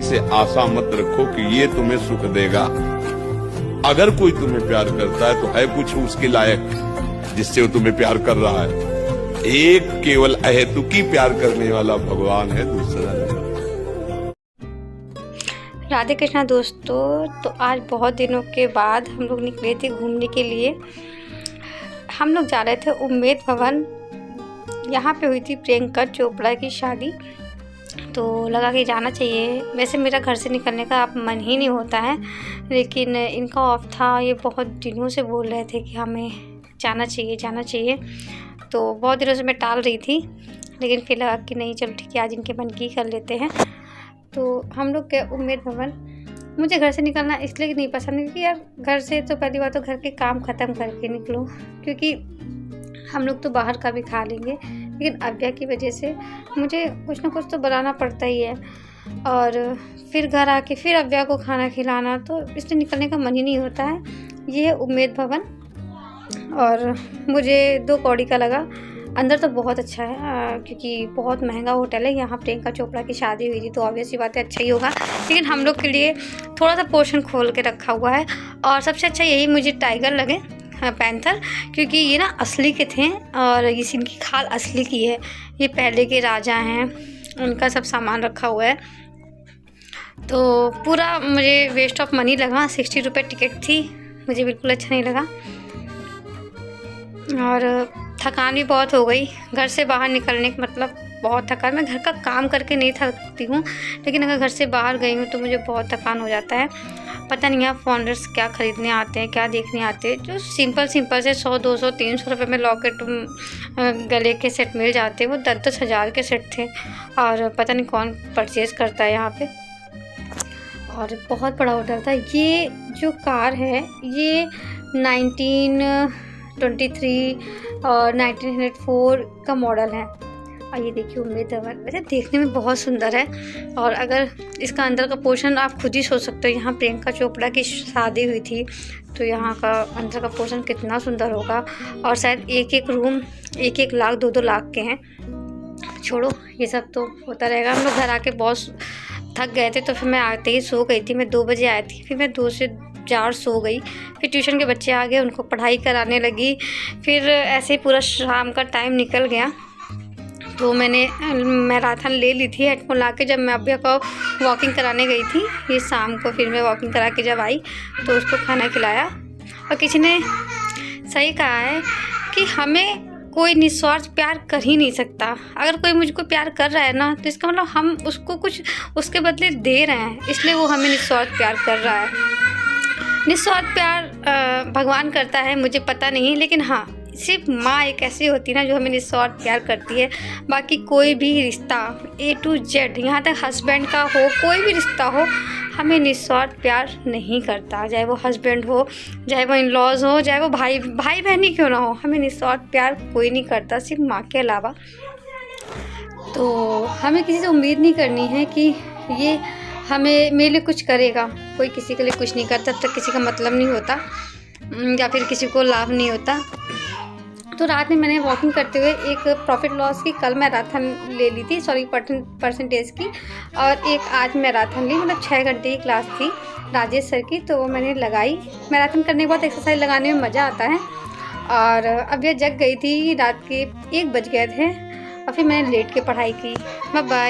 से आशा मत रखो कि ये तुम्हें सुख देगा। अगर कोई तुम्हें प्यार करता है तो है कुछ उसके लायक जिससे वो तुम्हें प्यार कर रहा है। एक केवल अहेतुकी प्यार करने वाला भगवान है, दूसरा नहीं। राधे कृष्णा दोस्तों, तो आज बहुत दिनों के बाद हम लोग निकले थे घूमने के लिए। हम लोग जा रहे थे उम्मेद भवन। यहाँ पे हुई थी प्रियंका चोपड़ा की शादी, तो लगा कि जाना चाहिए। वैसे मेरा घर से निकलने का अब मन ही नहीं होता है, लेकिन इनका ऑफ था। ये बहुत दिनों से बोल रहे थे कि हमें जाना चाहिए जाना चाहिए, तो बहुत दिनों से मैं टाल रही थी, लेकिन फिर लगा कि नहीं चलो ठीक है, आज इनके मन की कर लेते हैं। तो हम लोग गए उम्मेद भवन। मुझे घर से निकलना इसलिए नहीं पसंद, क्योंकि यार घर से तो पहली बात तो घर के काम ख़त्म करके निकलो, क्योंकि हम लोग तो बाहर का भी खा लेंगे, लेकिन अव्या की वजह से मुझे कुछ ना कुछ तो बनाना पड़ता ही है, और फिर घर आके फिर अव्या को खाना खिलाना, तो इसलिए निकलने का मन ही नहीं होता है। ये है उम्मेद भवन, और मुझे 2 कौड़ी का लगा। अंदर तो बहुत अच्छा है, क्योंकि बहुत महंगा होटल है। यहाँ प्रियंका चोपड़ा की शादी हुई थी, तो ऑब्वियस सी बात है अच्छा ही होगा, लेकिन हम लोग के लिए थोड़ा सा पोर्शन खोल के रखा हुआ है। और सबसे अच्छा यही मुझे टाइगर लगे, पैंथर, क्योंकि ये ना असली के थे, और इस इनकी खाल असली की है। ये पहले के राजा हैं, उनका सब सामान रखा हुआ है। तो पूरा मुझे वेस्ट ऑफ मनी लगा। 60 रुपये टिकट थी, मुझे बिल्कुल अच्छा नहीं लगा, और थकान भी बहुत हो गई। घर से बाहर निकलने का मतलब बहुत थकान। मैं घर का काम करके नहीं थकती हूँ, लेकिन अगर घर से बाहर गई हूँ तो मुझे बहुत थकान हो जाता है। पता नहीं आप फॉन्डर्स क्या ख़रीदने आते हैं, क्या देखने आते हैं। जो सिंपल से 100, 200, 300 रुपये में लॉकेट गले के सेट मिल जाते हैं, वो 10-10 हज़ार के सेट थे, और पता नहीं कौन परचेज़ करता है यहाँ पे। और बहुत बड़ा होटल था। ये जो कार है ये 1923 और 1904 का मॉडल है। और ये देखिए उम्मेद भवन, वैसे देखने में बहुत सुंदर है। और अगर इसका अंदर का पोर्शन आप खुद ही सोच सकते हो, यहाँ प्रियंका चोपड़ा की शादी हुई थी, तो यहाँ का अंदर का पोर्शन कितना सुंदर होगा। और शायद एक रूम 1-1 लाख 2-2 लाख के हैं। छोड़ो ये सब तो होता रहेगा। हम लोग घर आके बहुत थक गए थे, तो फिर मैं आते ही सो गई थी। मैं 2 बजे आई थी, फिर मैं 2 से 4 सो गई। फिर ट्यूशन के बच्चे आ गए, उनको पढ़ाई कराने लगी। फिर ऐसे ही पूरा शाम का टाइम निकल गया। तो मैंने मैराथन ले ली थी हेडफोन ला के, जब मैं अव्या को वॉकिंग कराने गई थी ये शाम को। फिर मैं वॉकिंग करा के जब आई तो उसको खाना खिलाया। और किसी ने सही कहा है कि हमें कोई निस्वार्थ प्यार कर ही नहीं सकता। अगर कोई मुझको प्यार कर रहा है ना, तो इसका मतलब हम उसको कुछ उसके बदले दे रहे हैं, इसलिए वो हमें निस्वार्थ प्यार कर रहा है। निस्वार्थ प्यार भगवान करता है, मुझे पता नहीं, लेकिन हाँ सिर्फ माँ एक ऐसी होती है ना जो हमें निस्वार्थ प्यार करती है। बाकी कोई भी रिश्ता A to Z, यहाँ तक हस्बैंड का हो, कोई भी रिश्ता हो, हमें निस्वार्थ प्यार नहीं करता। चाहे वो हस्बैंड हो, चाहे वो इन लॉज हो, चाहे वो भाई बहन ही क्यों ना हो, हमें निस्वार्थ प्यार कोई नहीं करता, सिर्फ माँ के अलावा। तो हमें किसी से उम्मीद नहीं करनी है कि ये हमें मेरे लिए कुछ करेगा। कोई किसी के लिए कुछ नहीं करता, तब तक किसी का मतलब नहीं होता, या फिर किसी को लाभ नहीं होता। तो रात में मैंने वॉकिंग करते हुए एक प्रॉफिट लॉस की कल मैराथन ले ली थी, सॉरी परसेंटेज की, और एक आज मैराथन ली। मतलब 6 घंटे की क्लास थी राजेश सर की, तो वो मैंने लगाई। मैराथन करने के बाद एक्सरसाइज लगाने में मज़ा आता है। और अब यह जग गई थी, रात के 1 बज गए थे, और फिर मैंने लेट के पढ़ाई की। Bye bye.